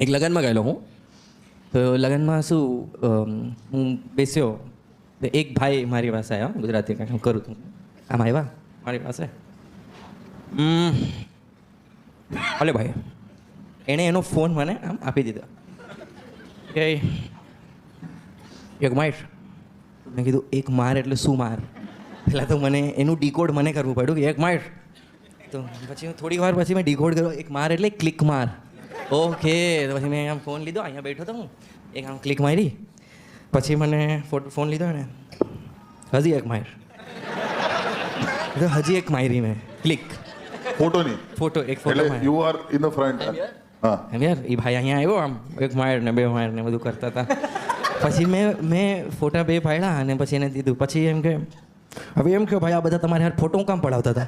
એક લગ્નમાં ગયેલો હું. તો લગ્નમાં શું હું બેસ્યો તો એક ભાઈ મારી પાસે આવ્યા, ગુજરાતી કાંઈ હું કરું તું આમ આવ્યા મારી પાસે. હલે ભાઈ, એણે એનો ફોન મને આમ આપી દીધો કે એક માર. મેં કીધું એક માર એટલે શું માર? પહેલાં તો મને એનું ડીકોડ મને કરવું પડ્યું કે એક માર. તો પછી થોડીક વાર પછી મેં ડીકોડ કર્યો, એક માર એટલે ક્લિક માર. ઓકે, તો પછી મેં આમ ફોન લીધો, અહીંયા બેઠો હતો હું, એક આમ ક્લિક મારી. પછી મને ફોન લીધો ને, હજી એક માર. તો હજી એક મારી મેં ક્લિક. ફોટોની ફોટો એક ફોટો એટલે you are in the front. હા એમ યાર, એ ભાઈ અહીંયા આવ્યો, આમ એક માર ને બે માર ને બધું કરતા હતા. પછી મેં ફોટા બે પાડ્યા અને પછી એને દીધું. પછી એમ કે હવે એમ કે ભાઈ આ બધા તમારે યાર ફોટો કામ પડાવતા હતા.